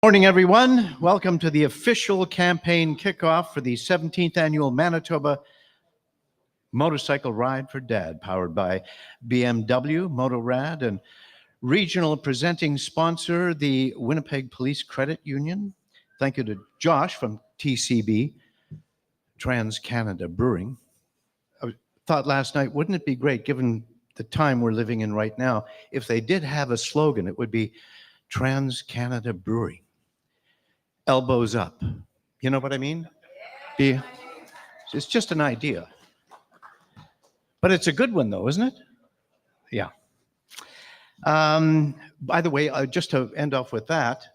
Morning, everyone. Welcome to the official campaign kickoff for the 17th annual Manitoba Motorcycle Ride for Dad, powered by BMW, Motorrad, and regional presenting sponsor, the Winnipeg Police Credit Union. Thank you to Josh from TCB, Trans-Canada Brewing. I thought last night, wouldn't it be great, given the time we're living in right now, if they did have a slogan, it would be Trans-Canada Brewing. Elbows up. You know what I mean? It's just an idea. But it's a good one, though, isn't it? Yeah. By the way, just to end off with that,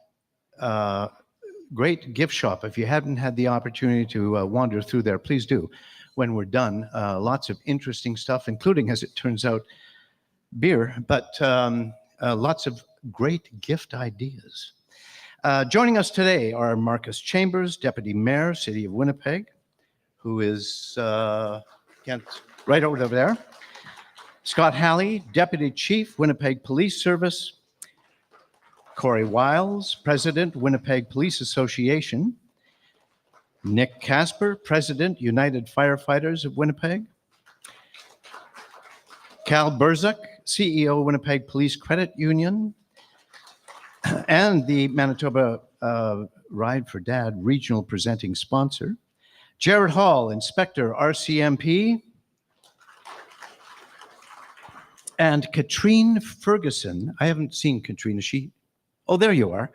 great gift shop. If you haven't had the opportunity to wander through there, please do. When we're done, lots of interesting stuff, including, as it turns out, beer, but lots of great gift ideas. Joining us today are Marcus Chambers, Deputy Mayor, City of Winnipeg, who is right over there. Scott Halley, Deputy Chief, Winnipeg Police Service. Corey Wiles, President, Winnipeg Police Association. Nick Casper, President, United Firefighters of Winnipeg. Cal Burzak, CEO, Winnipeg Police Credit Union. And the Manitoba Ride for Dad regional presenting sponsor. Jared Hall, Inspector, RCMP. And Katrine Ferguson. I haven't seen Katrine. Is she? Oh, there you are.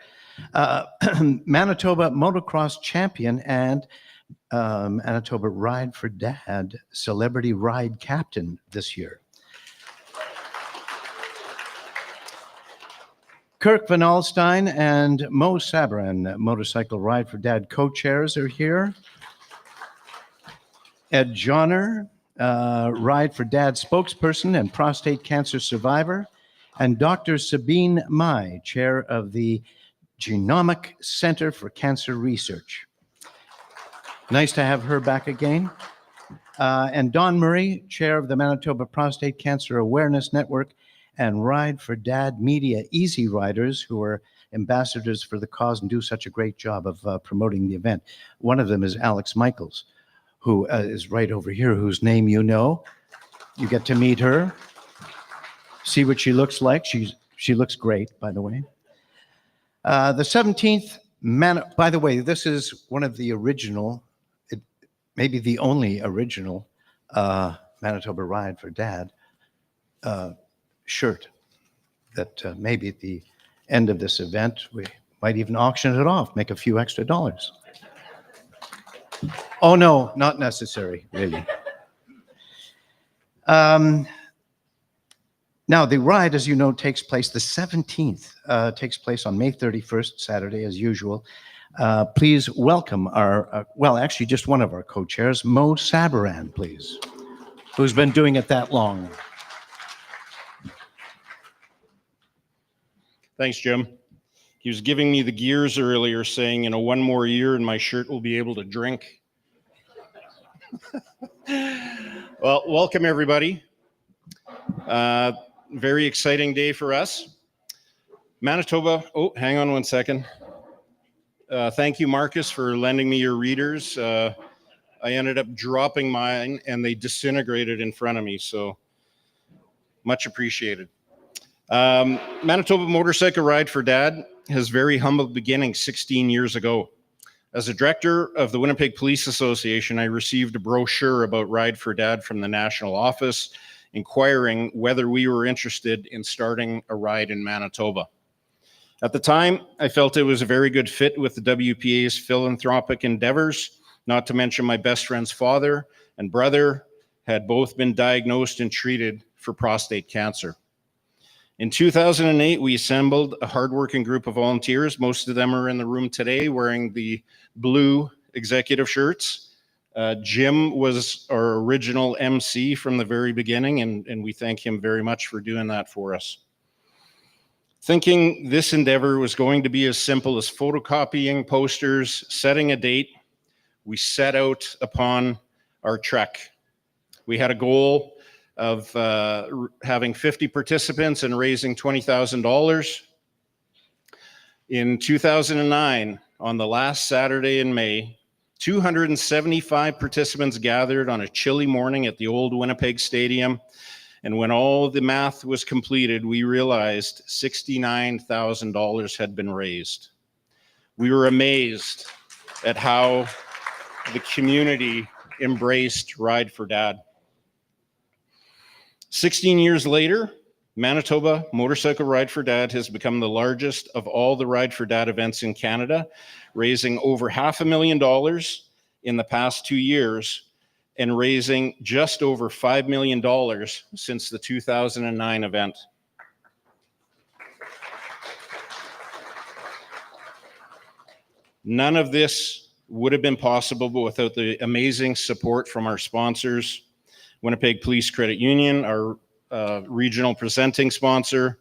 Manitoba Motocross Champion and Manitoba Ride for Dad Celebrity Ride Captain this year. Kirk Van Alstyne and Mo Sabran, Motorcycle Ride for Dad co-chairs, are here. Ed Johnner, Ride for Dad spokesperson and prostate cancer survivor. And Dr. Sabine Mai, chair of the Genomic Center for Cancer Research. Nice to have her back again. And Don Murray, chair of the Manitoba Prostate Cancer Awareness Network and Ride for Dad Media Easy Riders, who are ambassadors for the cause and do such a great job of promoting the event. One of them is Alex Michaels, who is right over here, whose name you know. You get to meet her, see what she looks like. She looks great, by the way. The 17th, by the way, this is one of the original, maybe the only original Manitoba Ride for Dad shirt that maybe at the end of this event, we might even auction it off, make a few extra dollars. Oh no, not necessary, really. Now the ride, as you know, takes place, the 17th, takes place on May 31st, Saturday, as usual. Please welcome our, well, actually just one of our co-chairs, Mo Sabran, please, who's been doing it that long. Thanks, Jim. He was giving me the gears earlier, saying, you know, one more year and my shirt will be able to drink. Well, welcome everybody. Very exciting day for us. Manitoba, oh, hang on one second. Thank you, Marcus, for lending me your readers. I ended up dropping mine and they disintegrated in front of me, so much appreciated. Manitoba Motorcycle Ride for Dad has very humble beginnings 16 years ago. As a director of the Winnipeg Police Association, I received a brochure about Ride for Dad from the national office, inquiring whether we were interested in starting a ride in Manitoba. At the time, I felt it was a very good fit with the WPA's philanthropic endeavors, not to mention my best friend's father and brother had both been diagnosed and treated for prostate cancer. In 2008, we assembled a hardworking group of volunteers. Most of them are in the room today wearing the blue executive shirts. Jim was our original MC from the very beginning, and we thank him very much for doing that for us. Thinking this endeavor was going to be as simple as photocopying posters, setting a date, we set out upon our trek. We had a goal of having 50 participants and raising $20,000. In 2009, on the last Saturday in May, 275 participants gathered on a chilly morning at the old Winnipeg Stadium. And when all the math was completed, we realized $69,000 had been raised. We were amazed at how the community embraced Ride for Dad. 16 years later, Manitoba Motorcycle Ride for Dad has become the largest of all the Ride for Dad events in Canada, raising over $500,000 in the past 2 years and raising just over $5 million since the 2009 event. None of this would have been possible without the amazing support from our sponsors, Winnipeg Police Credit Union, our regional presenting sponsor,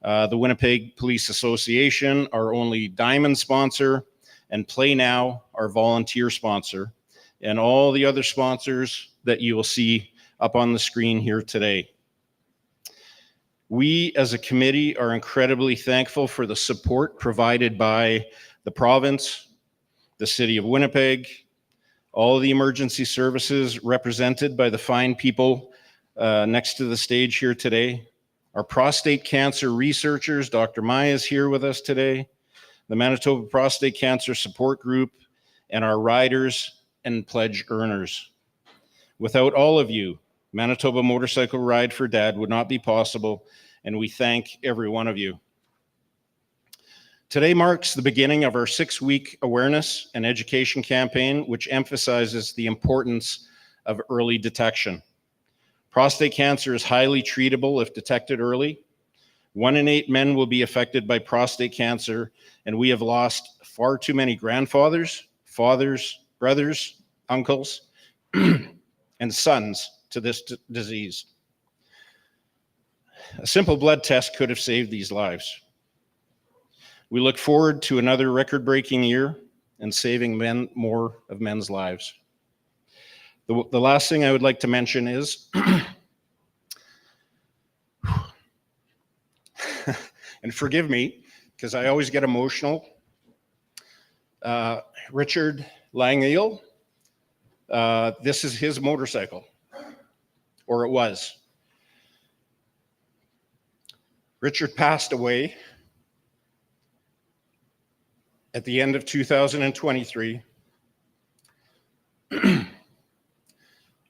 the Winnipeg Police Association, our only diamond sponsor, and Play Now, our volunteer sponsor, and all the other sponsors that you will see up on the screen here today. We as a committee are incredibly thankful for the support provided by the province, the City of Winnipeg, all the emergency services represented by the fine people next to the stage here today. Our prostate cancer researchers, Dr. Mai is here with us today, the Manitoba Prostate Cancer Support Group, and our riders and pledge earners. Without all of you, Manitoba Motorcycle Ride for Dad would not be possible, and we thank every one of you. Today marks the beginning of our 6-week awareness and education campaign, which emphasizes the importance of early detection. Prostate cancer is highly treatable if detected early. 1 in 8 men will be affected by prostate cancer, and we have lost far too many grandfathers, fathers, brothers, uncles, and sons to this disease. A simple blood test could have saved these lives. We look forward to another record-breaking year and saving more of men's lives. The last thing I would like to mention is, and forgive me, because I always get emotional, Richard Langille, this is his motorcycle, or it was. Richard passed away at the end of 2023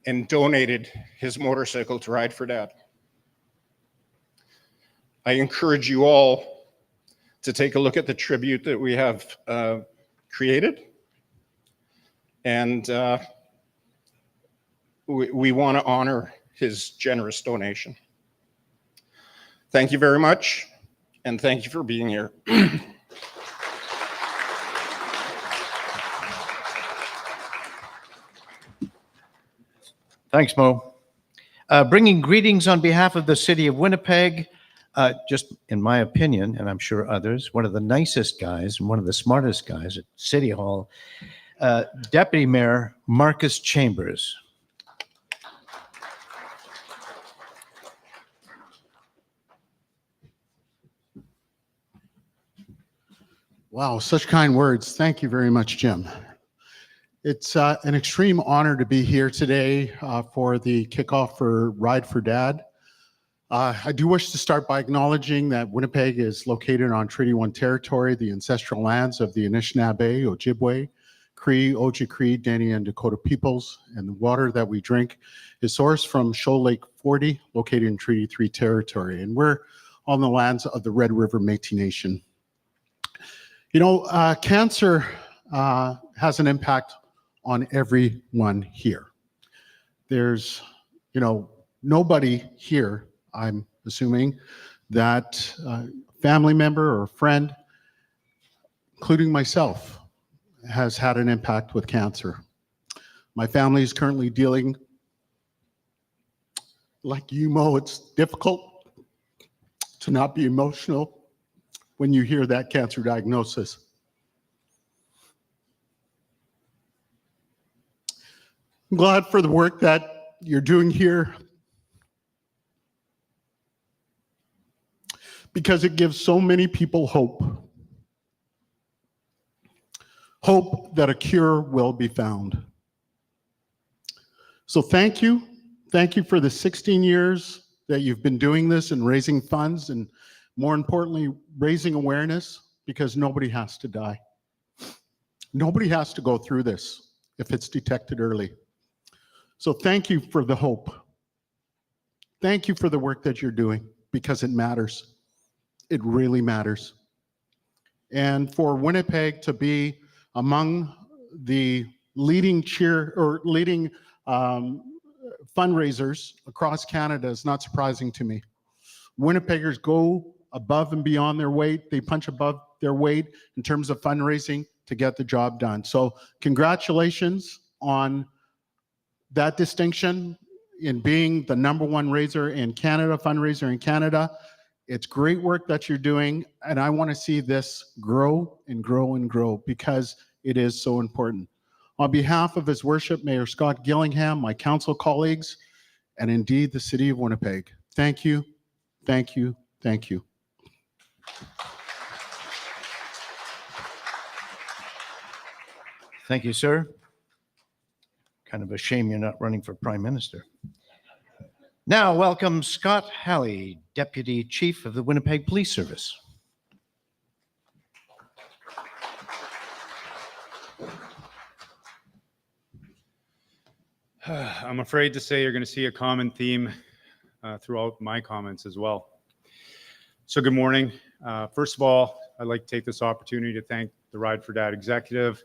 and donated his motorcycle to Ride for Dad. I encourage you all to take a look at the tribute that we have created, and we want to honor his generous donation. Thank you very much, and thank you for being here. Thanks, Mo. Bringing greetings on behalf of the City of Winnipeg, just in my opinion, and I'm sure others, one of the nicest guys and one of the smartest guys at City Hall, Deputy Mayor Marcus Chambers. Wow, such kind words. Thank you very much, Jim. It's an extreme honor to be here today for the kickoff for Ride for Dad. I do wish to start by acknowledging that Winnipeg is located on Treaty 1 territory, the ancestral lands of the Anishinaabe, Ojibwe, Cree, Oji-Cree, Dani, and Dakota peoples, and the water that we drink is sourced from Shoal Lake 40, located in Treaty 3 territory, and we're on the lands of the Red River Métis Nation. You know, cancer has an impact on everyone here. There's, you know, nobody here, I'm assuming, that family member or friend, including myself, has had an impact with cancer. My family is currently dealing, like you, Mo, it's difficult to not be emotional when you hear that cancer diagnosis. I'm glad for the work that you're doing here because it gives so many people hope. hope that a cure will be found. So thank you. Thank you for the 16 years that you've been doing this and raising funds, and more importantly, raising awareness, because nobody has to die. Nobody has to go through this if it's detected early. So thank you for the hope. Thank you for the work that you're doing, because it matters. It really matters. And for Winnipeg to be among the leading fundraisers across Canada is not surprising to me. Winnipeggers go above and beyond their weight. They punch above their weight in terms of fundraising to get the job done. So congratulations on that distinction in being the #1 raiser in Canada, fundraiser in Canada. It's great work that you're doing, and I want to see this grow and grow and grow, because it is so important. On behalf of His Worship Mayor Scott Gillingham, my council colleagues, and indeed the City of Winnipeg, thank you, thank you, thank you. Thank you, sir. Kind of a shame you're not running for Prime Minister. Now, welcome Scott Halley, Deputy Chief of the Winnipeg Police Service. I'm afraid to say you're going to see a common theme throughout my comments as well. So good morning. First of all, I'd like to take this opportunity to thank the Ride for Dad executive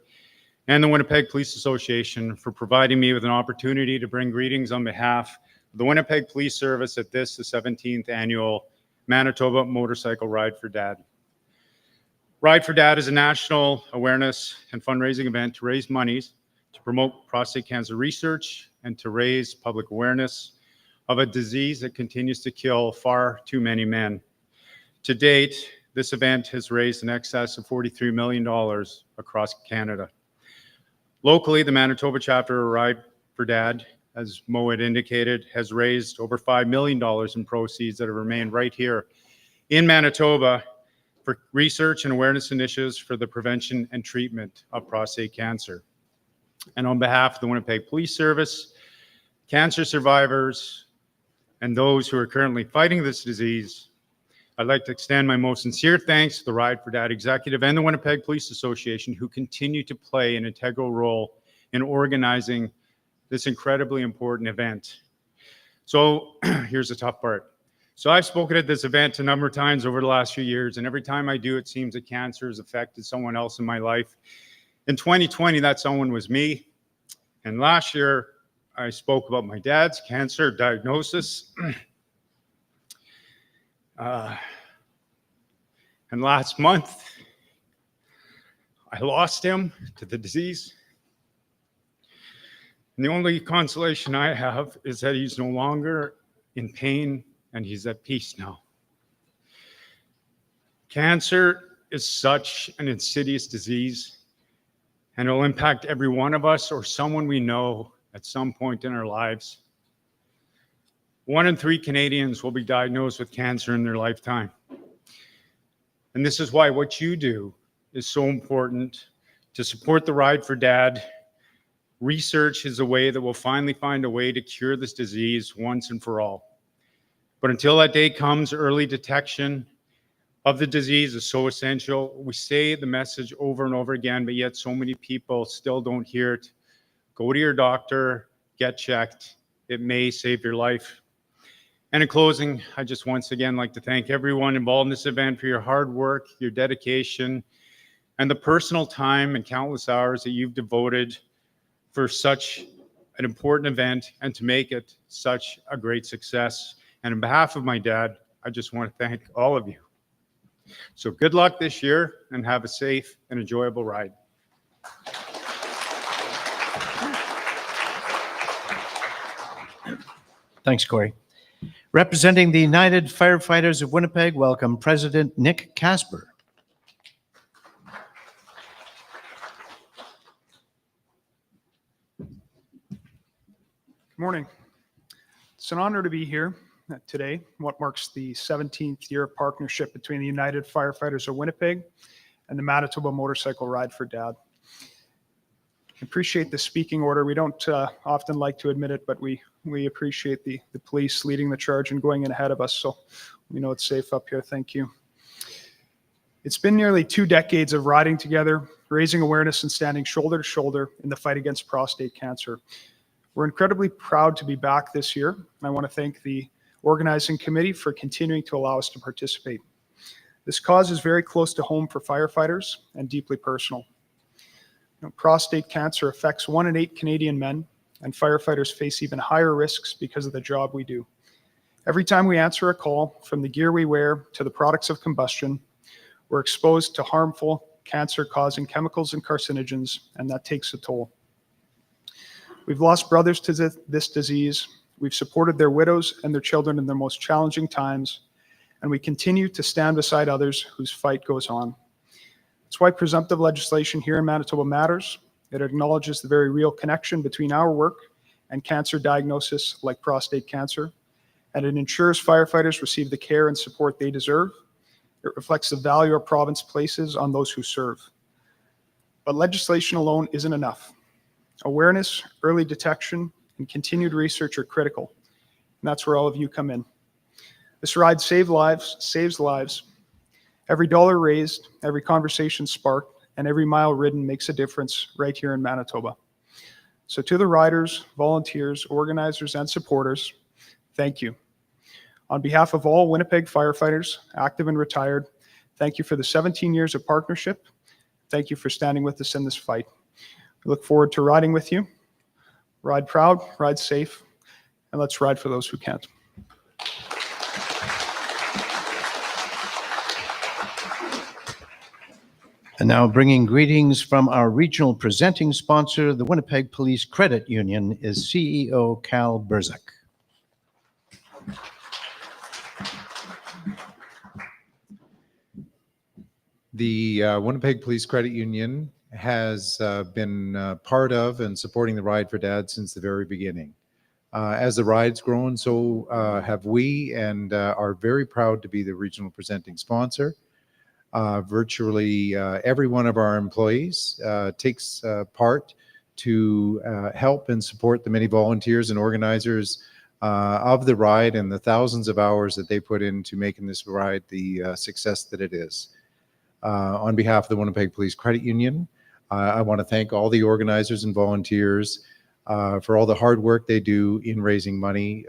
and the Winnipeg Police Association for providing me with an opportunity to bring greetings on behalf of the Winnipeg Police Service at the 17th annual Manitoba Motorcycle Ride for Dad. Ride for Dad is a national awareness and fundraising event to raise monies to promote prostate cancer research and to raise public awareness of a disease that continues to kill far too many men. To date, this event has raised in excess of $43 million across Canada. Locally, the Manitoba chapter of Ride for Dad, as Mo had indicated, has raised over $5 million in proceeds that have remained right here in Manitoba for research and awareness initiatives for the prevention and treatment of prostate cancer. And on behalf of the Winnipeg Police Service, cancer survivors, and those who are currently fighting this disease, I'd like to extend my most sincere thanks to the Ride for Dad executive and the Winnipeg Police Association, who continue to play an integral role in organizing this incredibly important event. So here's the tough part. So I've spoken at this event a number of times over the last few years, and every time I do, it seems that cancer has affected someone else in my life. In 2020, that someone was me. And last year, I spoke about my dad's cancer diagnosis. And last month, I lost him to the disease. And the only consolation I have is that he's no longer in pain and he's at peace now. Cancer is such an insidious disease, and it'll impact every one of us or someone we know at some point in our lives. 1 in 3 Canadians will be diagnosed with cancer in their lifetime. And this is why what you do is so important to support the Ride for Dad. Research is a way that will finally find a way to cure this disease once and for all. But until that day comes, early detection of the disease is so essential. We say the message over and over again, but yet so many people still don't hear it. Go to your doctor, get checked. It may save your life. And in closing, I just once again like to thank everyone involved in this event for your hard work, your dedication, and the personal time and countless hours that you've devoted for such an important event and to make it such a great success. And on behalf of my dad, I just want to thank all of you. So good luck this year and have a safe and enjoyable ride. Thanks, Corey. Representing the United Firefighters of Winnipeg, welcome President Nick Casper. Good morning. It's an honor to be here today, what marks the 17th year of partnership between the United Firefighters of Winnipeg and the Manitoba Motorcycle Ride for Dad. appreciate the speaking order. We don't often like to admit it, but we appreciate the police leading the charge and going in ahead of us. So we know it's safe up here. Thank you. It's been nearly 2 decades of riding together, raising awareness and standing shoulder to shoulder in the fight against prostate cancer. We're incredibly proud to be back this year, and I want to thank the organizing committee for continuing to allow us to participate. This cause is very close to home for firefighters and deeply personal. Prostate cancer affects 1 in 8 Canadian men, and firefighters face even higher risks because of the job we do. Every time we answer a call, from the gear we wear to the products of combustion, we're exposed to harmful, cancer-causing chemicals and carcinogens, and that takes a toll. We've lost brothers to this disease. We've supported their widows and their children in their most challenging times, and we continue to stand beside others whose fight goes on. That's why presumptive legislation here in Manitoba matters. It acknowledges the very real connection between our work and cancer diagnosis like prostate cancer, and it ensures firefighters receive the care and support they deserve. It reflects the value our province places on those who serve. But legislation alone isn't enough. Awareness, early detection, and continued research are critical, and that's where all of you come in. This ride saves lives. Every dollar raised, every conversation sparked, and every mile ridden makes a difference right here in Manitoba. So to the riders, volunteers, organizers, and supporters, thank you. On behalf of all Winnipeg firefighters, active and retired, thank you for the 17 years of partnership. Thank you for standing with us in this fight. We look forward to riding with you. Ride proud, ride safe, and let's ride for those who can't. And now bringing greetings from our regional presenting sponsor, the Winnipeg Police Credit Union, is CEO Cal Burzak. The Winnipeg Police Credit Union has been part of and supporting the Ride for Dad since the very beginning. As the ride's grown, so have we, and are very proud to be the regional presenting sponsor. Virtually every one of our employees takes part to help and support the many volunteers and organizers of the ride and the thousands of hours that they put into making this ride the success that it is. On behalf of the Winnipeg Police Credit Union, I want to thank all the organizers and volunteers for all the hard work they do in raising money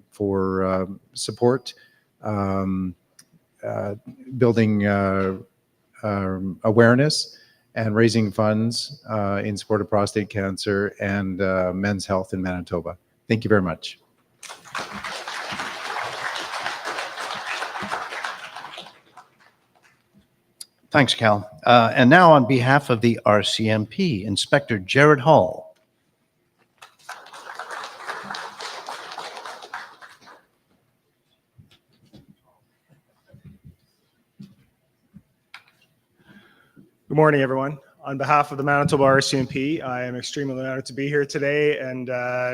for support, building awareness, and raising funds in support of prostate cancer and men's health in Manitoba. Thank you very much. Thanks, Cal. And now on behalf of the RCMP, Inspector Jared Hall. Good morning, everyone. On behalf of the Manitoba RCMP, I am extremely honored to be here today and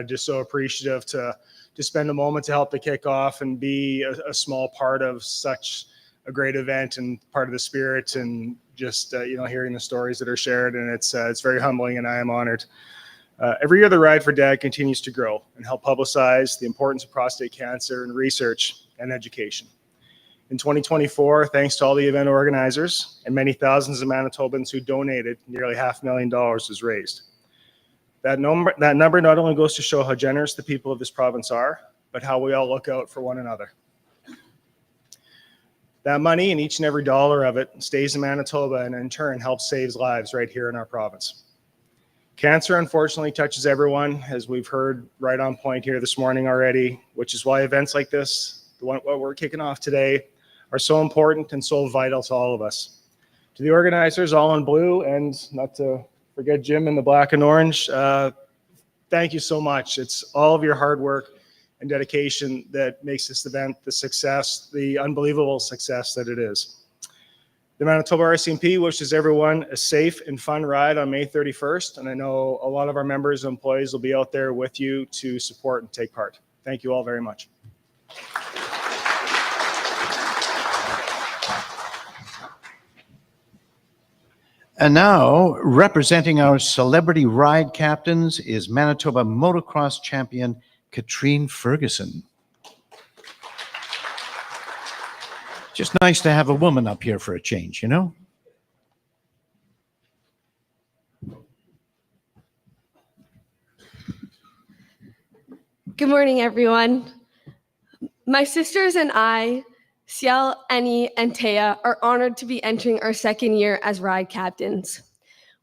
just so appreciative to spend a moment to help the kickoff and be a small part of such a great event and part of the spirit, and just hearing the stories that are shared, and it's very humbling, and I am honored. Every year, the Ride for Dad continues to grow and help publicize the importance of prostate cancer in research and education. In 2024, thanks to all the event organizers and many thousands of Manitobans who donated, nearly $500,000 was raised. That number not only goes to show how generous the people of this province are, but how we all look out for one another. That money and each and every dollar of it stays in Manitoba and in turn helps save lives right here in our province. Cancer unfortunately touches everyone, as we've heard right on point here this morning already, which is why events like this, what we're kicking off today, are so important and so vital to all of us. To the organizers, all in blue, and not to forget Jim in the black and orange, thank you so much. It's all of your hard work and dedication that makes this event the success, the unbelievable success that it is. The Manitoba RCMP wishes everyone a safe and fun ride on May 31st, and I know a lot of our members and employees will be out there with you to support and take part. Thank you all very much. And now, representing our celebrity ride captains is Manitoba motocross champion Katrine Ferguson. Just nice to have a woman up here for a change, you know? Good morning, everyone. My sisters and I, Ciel, Annie, and Taya, are honored to be entering our second year as ride captains.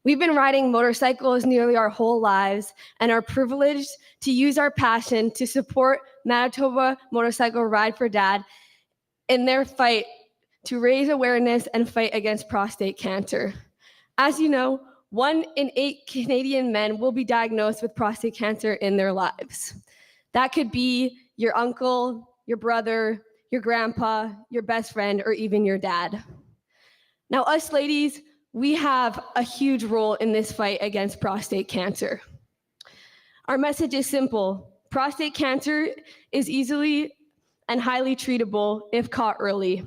We've been riding motorcycles nearly our whole lives and are privileged to use our passion to support Manitoba Motorcycle Ride for Dad in their fight to raise awareness and fight against prostate cancer. As you know, 1 in 8 Canadian men will be diagnosed with prostate cancer in their lives. That could be your uncle, your brother, your grandpa, your best friend, or even your dad. Now, us ladies, we have a huge role in this fight against prostate cancer. Our message is simple. Prostate cancer is easily and highly treatable if caught early.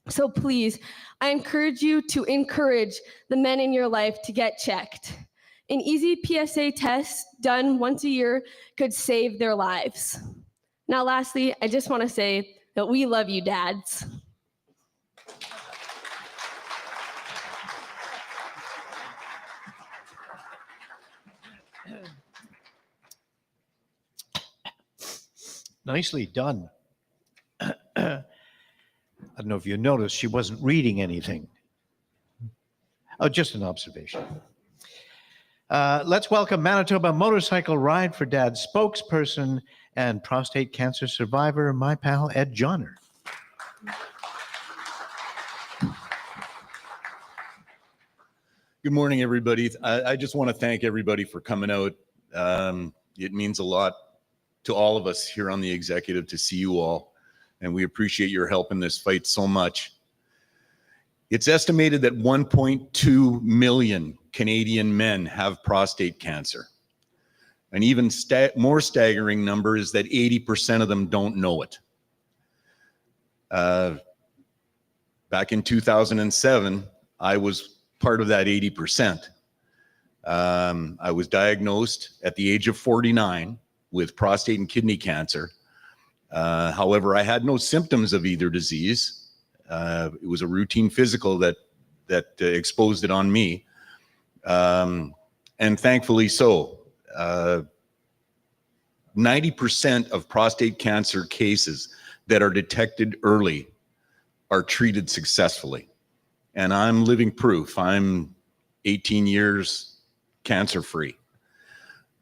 So please, I encourage you to encourage the men in your life to get checked. An easy PSA test done once a year could save their lives. Now, lastly, I just want to say that we love you, dads. Nicely done. I don't know if you noticed, she wasn't reading anything. Oh, just an observation. Let's welcome Manitoba Motorcycle Ride for Dad spokesperson and prostate cancer survivor, my pal Ed Johnner. Good morning, everybody. I just want to thank everybody for coming out. It means a lot to all of us here on the executive to see you all, and we appreciate your help in this fight so much. It's estimated that 1.2 million Canadian men have prostate cancer. An even more staggering number is that 80% of them don't know it. Back in 2007, I was part of that 80%. I was diagnosed at the age of 49 with prostate and kidney cancer. However, I had no symptoms of either disease. It was a routine physical that exposed it on me. And thankfully so. 90% of prostate cancer cases that are detected early are treated successfully. And I'm living proof. I'm 18 years cancer-free.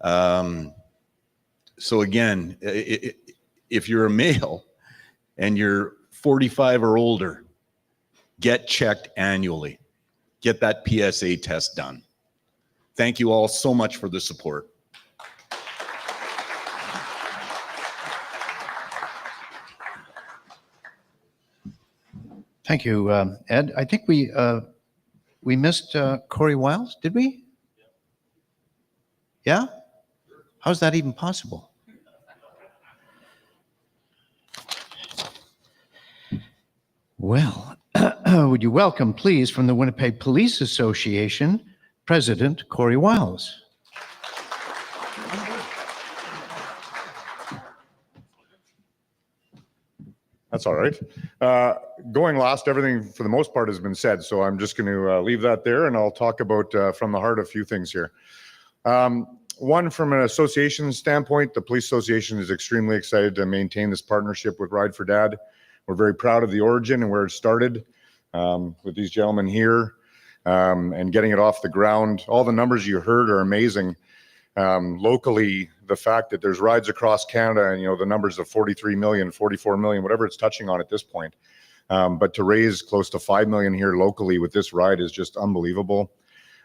So again, if you're a male and you're 45 or older, get checked annually. Get that PSA test done. Thank you all so much for the support. Thank you, Ed. I think we missed Corey Wiles, did we? Yeah? How's that even possible? Well, would you welcome, please, from the Winnipeg Police Association, President Corey Wiles. That's all right. Going last, everything for the most part has been said, so I'm just going to leave that there, and I'll talk about from the heart a few things here. One, from an association standpoint, the Police Association is extremely excited to maintain this partnership with Ride for Dad. We're very proud of the origin and where it started with these gentlemen here and getting it off the ground. All the numbers you heard are amazing. Locally, the fact that there's rides across Canada and, you know, the numbers of 43 million, 44 million, whatever it's touching on at this point. But to raise close to 5 million here locally with this ride is just unbelievable.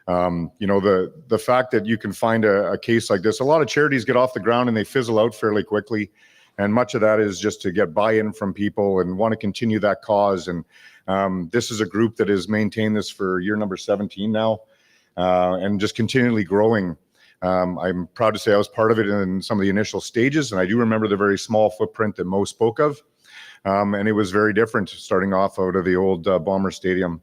You know, the fact that you can find a case like this, a lot of charities get off the ground and they fizzle out fairly quickly. And much of that is just to get buy-in from people and want to continue that cause. And this is a group that has maintained this for year number 17 now and just continually growing. I'm proud to say I was part of it in some of the initial stages, and I do remember the very small footprint that Mo spoke of. And it was very different starting off out of the old Bomber Stadium.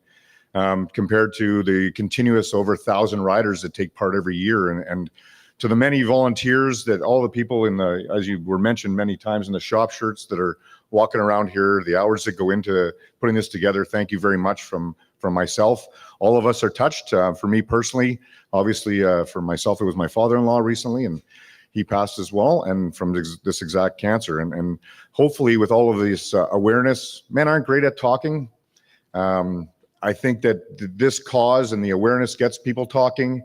compared to the continuous over 1,000 riders that take part every year. And to the many volunteers, that all the people in the, as you were mentioned many times, in the shop shirts that are walking around here, the hours that go into putting this together, thank you very much from myself. All of us are touched. For me personally, obviously, for myself, it was my father-in-law recently, and he passed as well, and from this exact cancer. And hopefully with all of this awareness, men aren't great at talking. I think that this cause and the awareness gets people talking.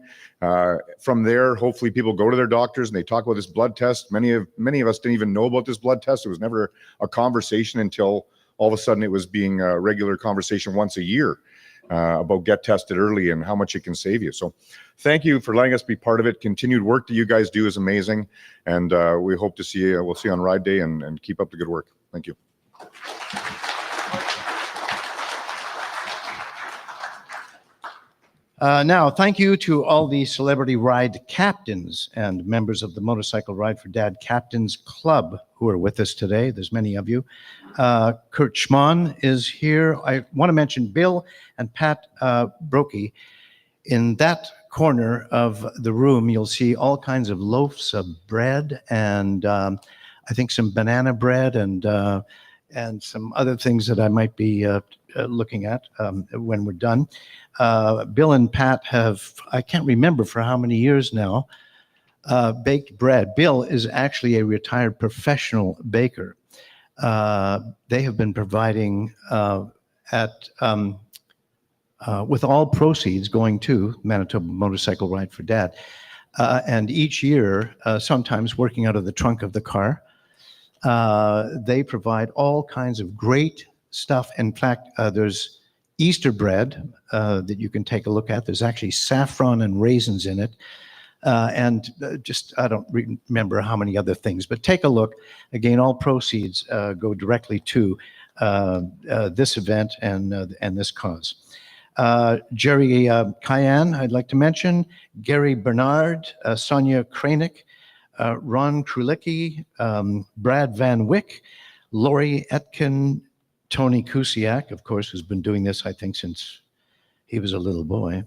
From there, hopefully people go to their doctors and they talk about this blood test. Many of us didn't even know about this blood test. It was never a conversation until all of a sudden it was being a regular conversation once a year about get tested early and how much it can save you. So thank you for letting us be part of it. Continued work that you guys do is amazing. And we hope to see you. We'll see you on Ride Day, and keep up the good work. Thank you. Now, thank you to all the Celebrity Ride captains and members of the Motorcycle Ride for Dad Captains Club who are with us today. There's many of you. Kurt Schmann is here. I want to mention Bill and Pat Brokey. In that corner of the room, you'll see all kinds of loaves of bread and I think some banana bread and some other things that I might be looking at when we're done. Bill and Pat have, I can't remember for how many years now, baked bread. Bill is actually a retired professional baker. They have been providing with all proceeds going to Manitoba Motorcycle Ride for Dad. And each year, sometimes working out of the trunk of the car, they provide all kinds of great stuff. In fact, there's Easter bread that you can take a look at. There's actually saffron and raisins in it. And I don't remember how many other things, but take a look. Again, all proceeds go directly to this event and this cause. Jerry Cayenne, I'd like to mention, Gary Bernard, Sonia Kranick, Ron Krulicki, Brad Van Wyck, Lori Etkin, Tony Kusiak, of course, who's been doing this, I think, since he was a little boy.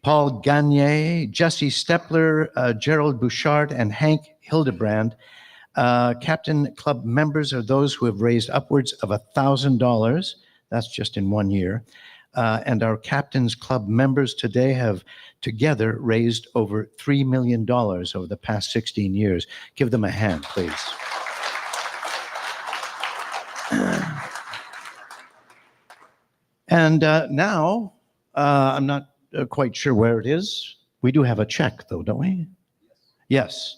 Paul Gagne, Jesse Stepler, Gerald Bouchard, and Hank Hildebrand. Captain Club members are those who have raised upwards of $1,000. That's just in 1 year. And our Captains Club members today have together raised over $3 million over the past 16 years. Give them a hand, please. And now, I'm not quite sure where it is. We do have a check, though, don't we? Yes.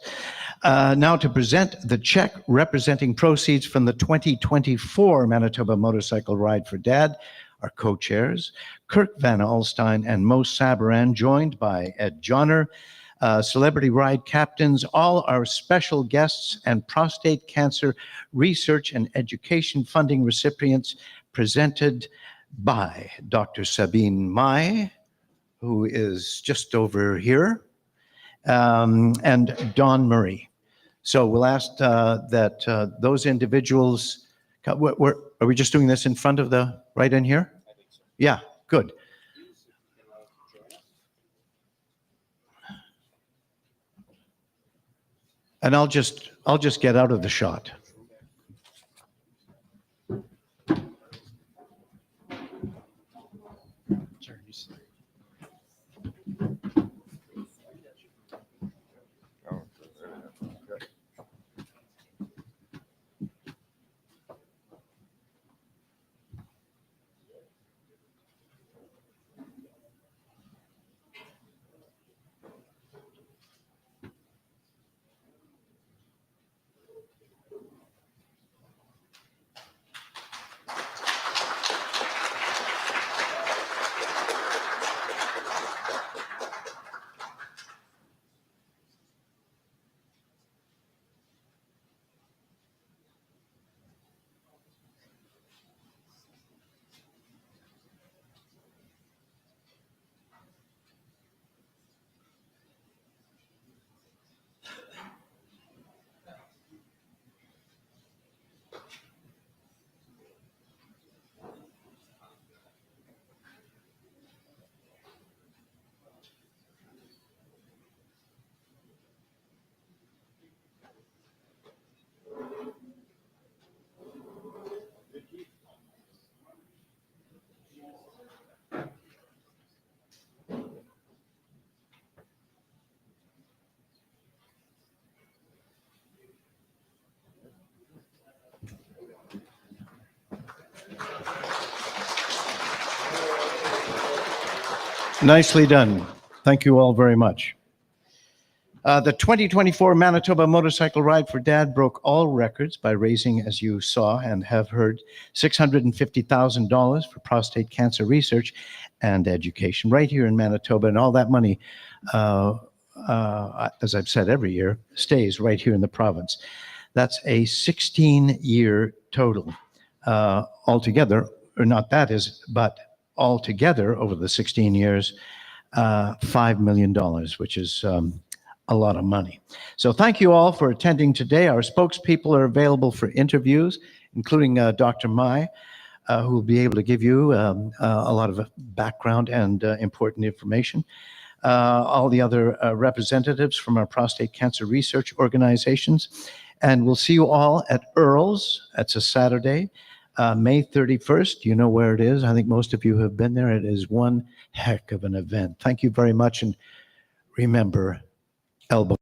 Now to present the check representing proceeds from the 2024 Manitoba Motorcycle Ride for Dad, our co-chairs, Kirk Van Alstyne and Mo Sabaran, joined by Ed Johnner, Celebrity Ride captains, all our special guests, and prostate cancer research and education funding recipients, presented by Dr. Sabine Mai, who is just over here, and Don Murray. So we'll ask that those individuals, are we just doing this in front of the, right in here? I think so. Yeah, good. And I'll just get out of the shot. Nicely done. Thank you all very much. The 2024 Manitoba Motorcycle Ride for Dad broke all records by raising, as you saw and have heard, $650,000 for prostate cancer research and education right here in Manitoba. And all that money, as I've said every year, stays right here in the province. That's a 16-year total altogether, or not that is, but altogether over the 16 years, $5 million, which is a lot of money. So thank you all for attending today. Our spokespeople are available for interviews, including Dr. Mai, who will be able to give you a lot of background and important information. All the other representatives from our prostate cancer research organizations. And we'll see you all at Earl's. That's a Saturday, May 31st. You know where it is. I think most of you have been there. It is one heck of an event. Thank you very much. And remember, elbow.